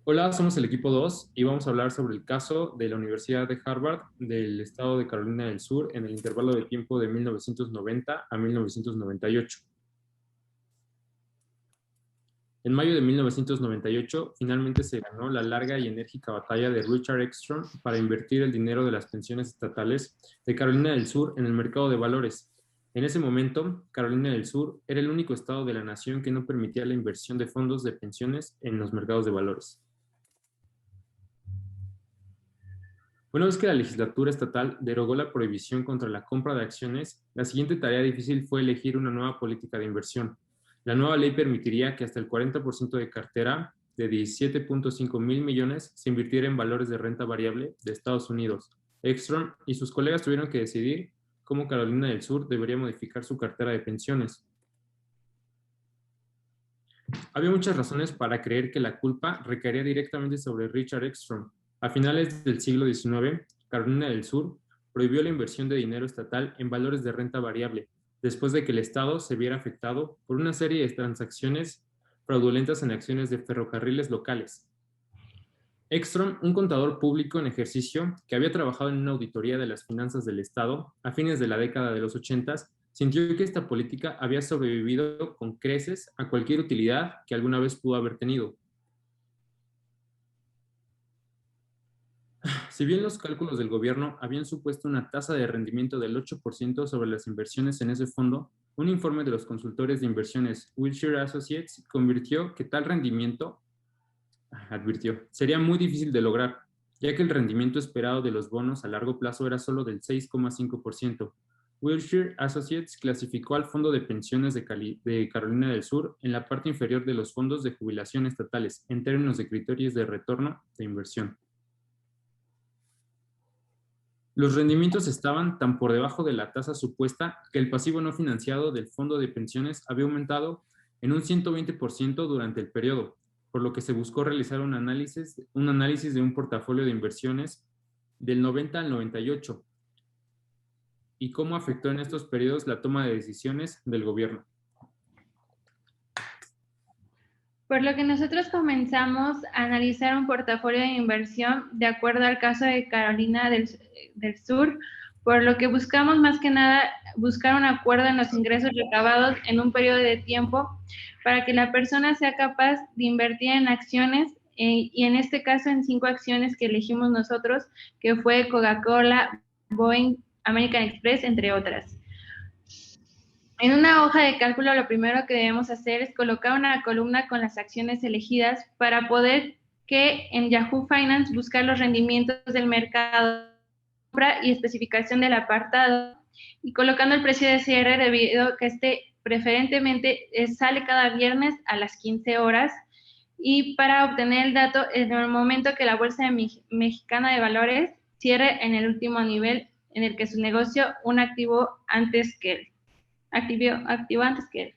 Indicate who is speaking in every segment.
Speaker 1: Hola, somos el equipo 2 y vamos a hablar sobre el caso de la Universidad de Harvard del estado de Carolina del Sur en el intervalo de tiempo de 1990 a 1998. En mayo de 1998, finalmente se ganó la larga y enérgica batalla de Richard Ekstrom para invertir el dinero de las pensiones estatales de Carolina del Sur en el mercado de valores. En ese momento, Carolina del Sur era el único estado de la nación que no permitía la inversión de fondos de pensiones en los mercados de valores. Una vez que la legislatura estatal derogó la prohibición contra la compra de acciones, la siguiente tarea difícil fue elegir una nueva política de inversión. La nueva ley permitiría que hasta el 40% de cartera de 17.5 mil millones se invirtiera en valores de renta variable de Estados Unidos. Ekstrom y sus colegas tuvieron que decidir cómo Carolina del Sur debería modificar su cartera de pensiones. Había muchas razones para creer que la culpa recaería directamente sobre Richard Ekstrom. A finales del siglo XIX, Carolina del Sur prohibió la inversión de dinero estatal en valores de renta variable, después de que el Estado se viera afectado por una serie de transacciones fraudulentas en acciones de ferrocarriles locales. Ekstrom, un contador público en ejercicio que había trabajado en una auditoría de las finanzas del Estado a fines de la década de los 80, sintió que esta política había sobrevivido con creces a cualquier utilidad que alguna vez pudo haber tenido. Si bien los cálculos del gobierno habían supuesto una tasa de rendimiento del 8% sobre las inversiones en ese fondo, un informe de los consultores de inversiones Wilshire Associates convirtió que tal rendimiento, advirtió, sería muy difícil de lograr, ya que el rendimiento esperado de los bonos a largo plazo era solo del 6,5%. Wilshire Associates clasificó al Fondo de Pensiones de Carolina del Sur en la parte inferior de los fondos de jubilación estatales en términos de criterios de retorno de inversión. Los rendimientos estaban tan por debajo de la tasa supuesta que el pasivo no financiado del fondo de pensiones había aumentado en un 120% durante el periodo, por lo que se buscó realizar un análisis de un portafolio de inversiones del 90 al 98 y cómo afectó en estos periodos la toma de decisiones del gobierno.
Speaker 2: Por lo que nosotros comenzamos a analizar un portafolio de inversión de acuerdo al caso de Carolina del Sur, por lo que buscamos más que nada buscar un acuerdo en los ingresos recabados en un periodo de tiempo para que la persona sea capaz de invertir en acciones y en este caso en 5 acciones que elegimos nosotros, que fue Coca-Cola, Boeing, American Express, entre otras. En una hoja de cálculo, lo primero que debemos hacer es colocar una columna con las acciones elegidas para poder que en Yahoo Finance buscar los rendimientos del mercado y especificación del apartado y colocando el precio de cierre debido a que preferentemente sale cada viernes a las 15 horas y para obtener el dato en el momento que la Bolsa Mexicana de Valores cierre en el último nivel en el que su negocio un activo antes que él. Activo antes que él.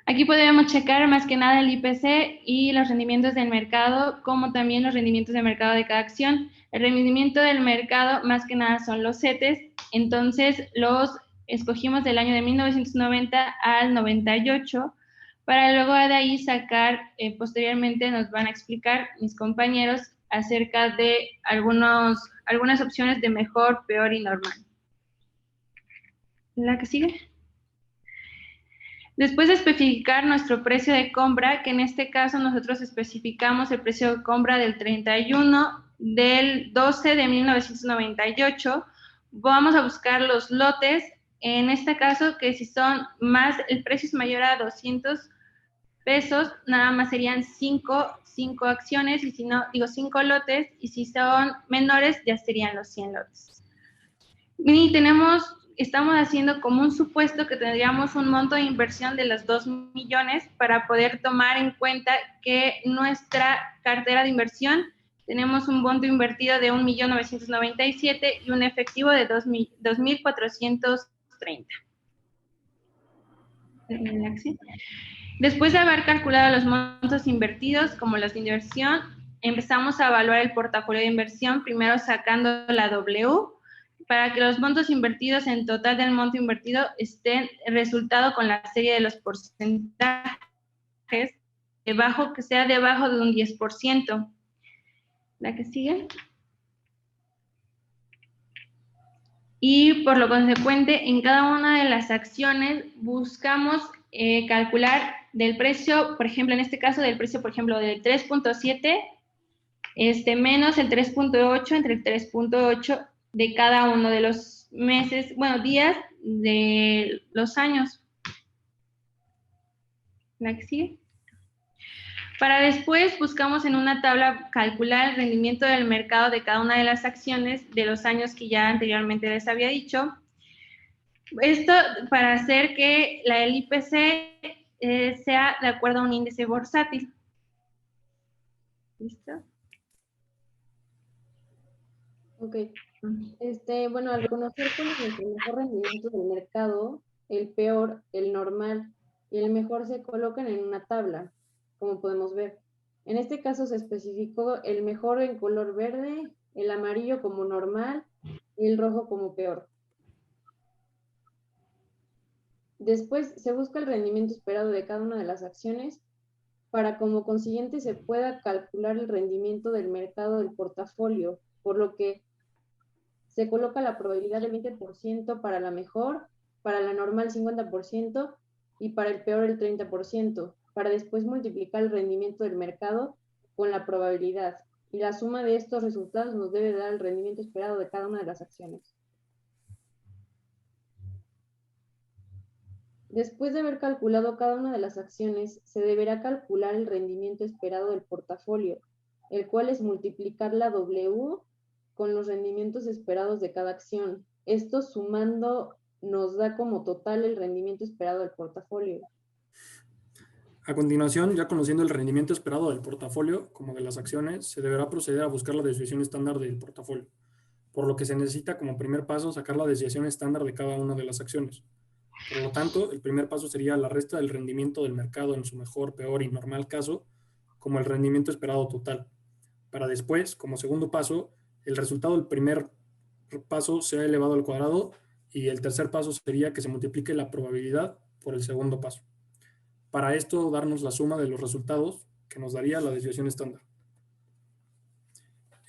Speaker 2: Aquí podemos checar más que nada el IPC y los rendimientos del mercado, como también los rendimientos de mercado de cada acción. El rendimiento del mercado más que nada son los CETES, entonces los escogimos del año de 1990 al 98, para luego de ahí sacar, posteriormente nos van a explicar mis compañeros acerca de algunas opciones de mejor, peor y normal. La que sigue. Después de especificar nuestro precio de compra, que en este caso nosotros especificamos el precio de compra del 31 del 12 de 1998, vamos a buscar los lotes, en este caso que si son más, el precio es mayor a 200 pesos, nada más serían 5 acciones, y si no, digo 5 lotes, y si son menores ya serían los 100 lotes. Y estamos haciendo como un supuesto que tendríamos un monto de inversión de los 2 millones para poder tomar en cuenta que nuestra cartera de inversión tenemos un monto invertido de 1.997.000 y un efectivo de 2.430. Después de haber calculado los montos invertidos como los de inversión, empezamos a evaluar el portafolio de inversión, primero sacando la W, para que los montos invertidos en total del monto invertido estén resultado con la serie de los porcentajes que sea debajo de un 10%. ¿La que sigue? Y por lo consecuente, en cada una de las acciones buscamos calcular del precio, por ejemplo, en este caso del precio, por ejemplo, del 3.7, menos el 3.8, entre el 3.8 de cada uno de los meses, bueno, días de los años. ¿La que sigue? Para después buscamos en una tabla calcular el rendimiento del mercado de cada una de las acciones de los años que ya anteriormente les había dicho. Esto para hacer que el IPC sea de acuerdo a un índice bursátil. ¿Listo?
Speaker 3: Ok. Bueno, al reconocer cuál es el mejor rendimiento del mercado, el peor, el normal y el mejor se colocan en una tabla, como podemos ver. En este caso se especificó el mejor en color verde, el amarillo como normal y el rojo como peor. Después se busca el rendimiento esperado de cada una de las acciones para como consiguiente se pueda calcular el rendimiento del mercado del portafolio, por lo que se coloca la probabilidad del 20% para la mejor, para la normal 50% y para el peor el 30%, para después multiplicar el rendimiento del mercado con la probabilidad. Y la suma de estos resultados nos debe dar el rendimiento esperado de cada una de las acciones. Después de haber calculado cada una de las acciones, se deberá calcular el rendimiento esperado del portafolio, el cual es multiplicar la W con los rendimientos esperados de cada acción. Esto sumando nos da como total el rendimiento esperado del portafolio.
Speaker 4: A continuación, ya conociendo el rendimiento esperado del portafolio, como de las acciones, se deberá proceder a buscar la desviación estándar del portafolio, por lo que se necesita como primer paso sacar la desviación estándar de cada una de las acciones. Por lo tanto, el primer paso sería la resta del rendimiento del mercado en su mejor, peor y normal caso, como el rendimiento esperado total. Para después, como segundo paso, el resultado del primer paso sea elevado al cuadrado y el tercer paso sería que se multiplique la probabilidad por el segundo paso. Para esto, darnos la suma de los resultados que nos daría la desviación estándar.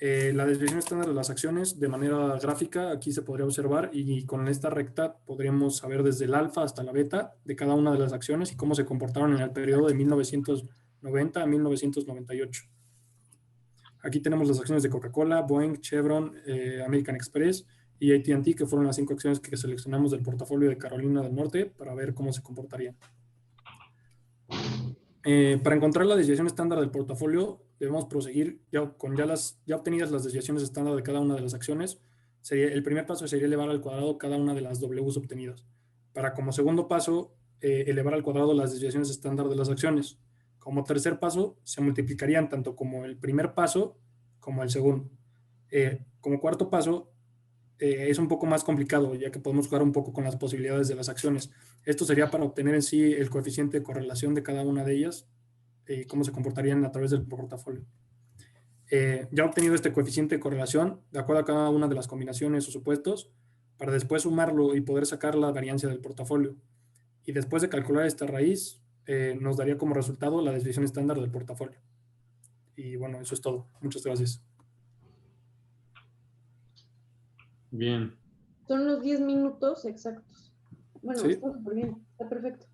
Speaker 4: La desviación estándar de las acciones de manera gráfica aquí se podría observar y con esta recta podríamos saber desde el alfa hasta la beta de cada una de las acciones y cómo se comportaron en el periodo de 1990 a 1998. Aquí tenemos las acciones de Coca-Cola, Boeing, Chevron, American Express y AT&T, que fueron las 5 acciones que seleccionamos del portafolio de Carolina del Norte para ver cómo se comportarían. Para encontrar la desviación estándar del portafolio, debemos proseguir ya obtenidas las desviaciones estándar de cada una de las acciones. El primer paso sería elevar al cuadrado cada una de las Ws obtenidas. Para como segundo paso, elevar al cuadrado las desviaciones estándar de las acciones. Como tercer paso, se multiplicarían tanto como el primer paso como el segundo. Como cuarto paso, es un poco más complicado, ya que podemos jugar un poco con las posibilidades de las acciones. Esto sería para obtener en sí el coeficiente de correlación de cada una de ellas y cómo se comportarían a través del portafolio. Ya obtenido este coeficiente de correlación, de acuerdo a cada una de las combinaciones o supuestos, para después sumarlo y poder sacar la variancia del portafolio. Y después de calcular esta raíz, nos daría como resultado la desviación estándar del portafolio. Y bueno, eso es todo. Muchas gracias.
Speaker 1: Bien.
Speaker 3: Son los 10 minutos exactos. Bueno,
Speaker 4: ¿Sí?
Speaker 3: Está súper bien, está perfecto.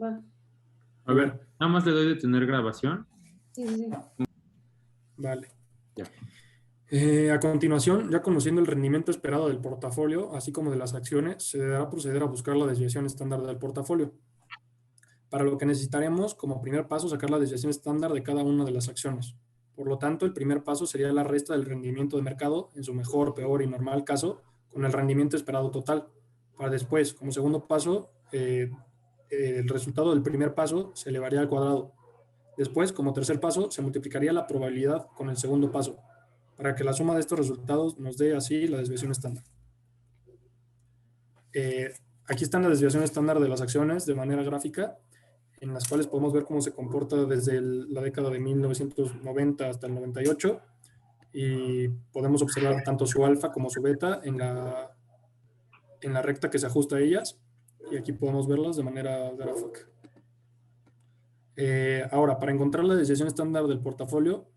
Speaker 3: Va.
Speaker 1: A ver, nada más le doy de tener grabación.
Speaker 3: Sí.
Speaker 4: Vale.
Speaker 1: Ya.
Speaker 4: A continuación, ya conociendo el rendimiento esperado del portafolio, así como de las acciones, se deberá proceder a buscar la desviación estándar del portafolio. Para lo que necesitaremos, como primer paso, sacar la desviación estándar de cada una de las acciones. Por lo tanto, el primer paso sería la resta del rendimiento de mercado, en su mejor, peor y normal caso, con el rendimiento esperado total. Para después, como segundo paso, el resultado del primer paso se elevaría al cuadrado. Después, como tercer paso, se multiplicaría la probabilidad con el segundo paso, para que la suma de estos resultados nos dé así la desviación estándar. Aquí están las desviaciones estándar de las acciones de manera gráfica, en las cuales podemos ver cómo se comporta desde la década de 1990 hasta el 98, y podemos observar tanto su alfa como su beta en la recta que se ajusta a ellas, y aquí podemos verlas de manera gráfica. Ahora, para encontrar la desviación estándar del portafolio,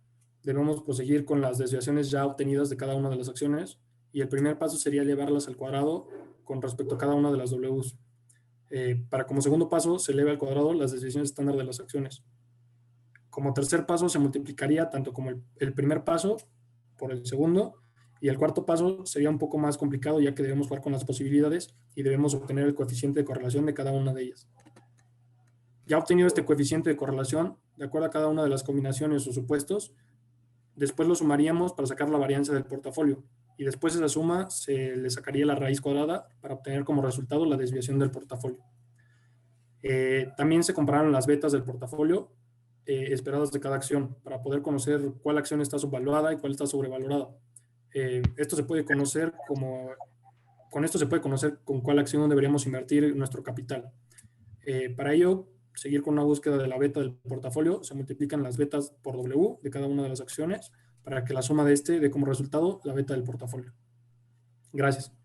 Speaker 4: debemos proseguir con las desviaciones ya obtenidas de cada una de las acciones, y el primer paso sería elevarlas al cuadrado con respecto a cada una de las Ws. Para como segundo paso, se eleva al cuadrado las desviaciones estándar de las acciones. Como tercer paso, se multiplicaría tanto como el primer paso por el segundo, y el cuarto paso sería un poco más complicado, ya que debemos jugar con las posibilidades y debemos obtener el coeficiente de correlación de cada una de ellas. Ya obtenido este coeficiente de correlación, de acuerdo a cada una de las combinaciones o supuestos, después lo sumaríamos para sacar la varianza del portafolio, y después de esa suma se le sacaría la raíz cuadrada para obtener como resultado la desviación del portafolio. También se compararon las betas del portafolio esperadas de cada acción para poder conocer cuál acción está subvaluada y cuál está sobrevalorada. Esto se puede conocer con esto se puede conocer con cuál acción deberíamos invertir nuestro capital. Para ello, seguir con una búsqueda de la beta del portafolio, se multiplican las betas por W de cada una de las acciones para que la suma de este dé como resultado la beta del portafolio. Gracias.